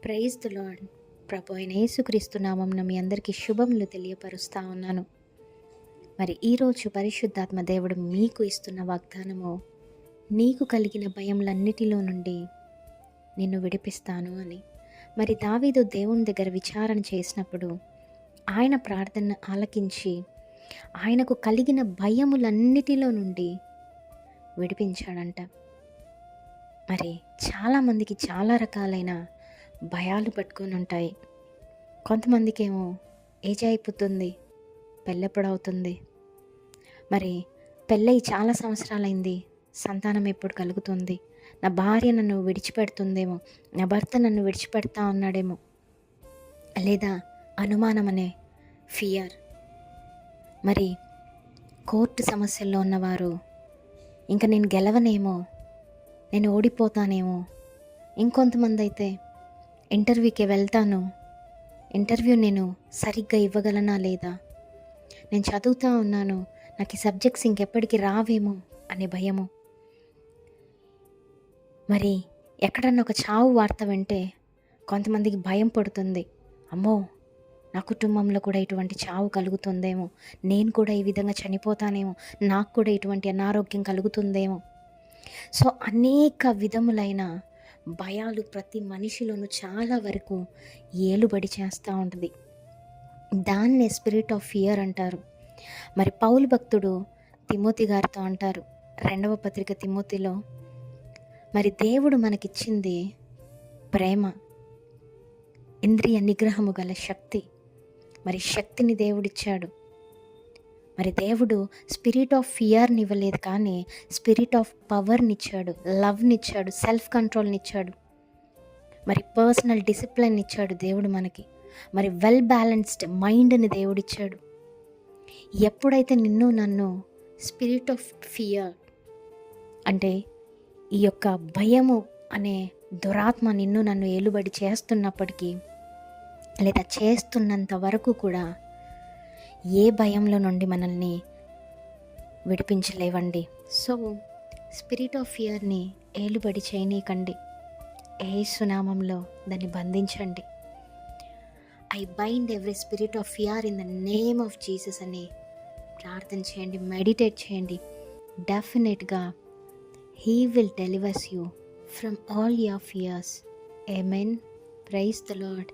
Praise the lord. ప్రభు అయిన యేసుక్రీస్తు నామమున మీ అందరికీ శుభములు తెలియపరుస్తా ఉన్నాను. మరి ఈరోజు పరిశుద్ధాత్మ దేవుడు మీకు ఇస్తున్న వాగ్దానము, నీకు కలిగిన భయములన్నిటిలో నుండి నిన్ను విడిపిస్తాను అని. మరి దావీదు దేవుని దగ్గర విచారణ చేసినప్పుడు ఆయన ప్రార్థన ఆలకించి ఆయనకు కలిగిన భయములన్నిటిలో నుండి విడిపించాడంట. మరి చాలామందికి చాలా రకాలైన భయాలు పట్టుకొని ఉంటాయి. కొంతమందికేమో ఏజ్ అయిపోతుంది, పెళ్ళెప్పుడవుతుంది, మరి పెళ్ళై చాలా సంవత్సరాలైంది, సంతానం ఎప్పుడు కలుగుతుంది, నా భార్య నన్ను విడిచిపెడుతుందేమో, నా భర్త నన్ను విడిచిపెడతా ఉన్నాడేమో, లేదా అనుమానం అనే ఫియర్. మరి కోర్టు సమస్యల్లో ఉన్నవారు ఇంకా నేను గెలవనేమో, నేను ఓడిపోతానేమో. ఇంకొంతమంది అయితే ఇంటర్వ్యూకి వెళ్తాను, ఇంటర్వ్యూ నేను సరిగ్గా ఇవ్వగలనా లేదా, నేను చదువుతూ ఉన్నాను, నాకు ఈ సబ్జెక్ట్స్ ఇంకెప్పటికీ రావేమో అనే భయము. మరి ఎక్కడన్నా ఒక చావు వార్త వింటే కొంతమందికి భయం పడుతుంది. అమ్మో, నా కుటుంబంలో కూడా ఇటువంటి చావు కలుగుతుందేమో, నేను కూడా ఈ విధంగా చనిపోతానేమో, నాకు కూడా ఇటువంటి అనారోగ్యం కలుగుతుందేమో. సో అనేక విధములైన భయాలు ప్రతి మనిషిలోనూ చాలా వరకు ఏలుబడి చేస్తూ ఉంటుంది. దాన్నే స్పిరిట్ ఆఫ్ ఫియర్ అంటారు. మరి పౌలు భక్తుడు తిమోతి గారితో అంటారు, 2వ పత్రిక తిమోతిలో, మరి దేవుడు మనకిచ్చింది ప్రేమ, ఇంద్రియ నిగ్రహము గల శక్తి. మరి శక్తిని దేవుడిచ్చాడు. మరి దేవుడు స్పిరిట్ ఆఫ్ ఫియర్ని ఇవ్వలేదు, కానీ స్పిరిట్ ఆఫ్ పవర్ని ఇచ్చాడు, లవ్ని ఇచ్చాడు, సెల్ఫ్ కంట్రోల్ని ఇచ్చాడు, మరి పర్సనల్ డిసిప్లిన్ ఇచ్చాడు దేవుడు మనకి. మరి వెల్ బ్యాలెన్స్డ్ మైండ్ని దేవుడిచ్చాడు. ఎప్పుడైతే నిన్ను నన్ను స్పిరిట్ ఆఫ్ ఫియర్ అంటే ఈ యొక్క భయము అనే దురాత్మ నిన్ను నన్ను ఏలుబడి చేస్తున్నప్పటికీ, లేదా చేస్తున్నంత వరకు కూడా ఏ భయంలో నుండి మనల్ని విడిపించలేవండి. సో స్పిరిట్ ఆఫ్ ఫియర్ని ఏలుబడి చేయనీకండి. యేసు నామములో దాన్ని బంధించండి. I bind every spirit of fear in the name of Jesus అని ప్రార్థన చేయండి, మెడిటేట్ చేయండి. డెఫినెట్గా he will delivers you from all your fears. Amen. Praise the lord.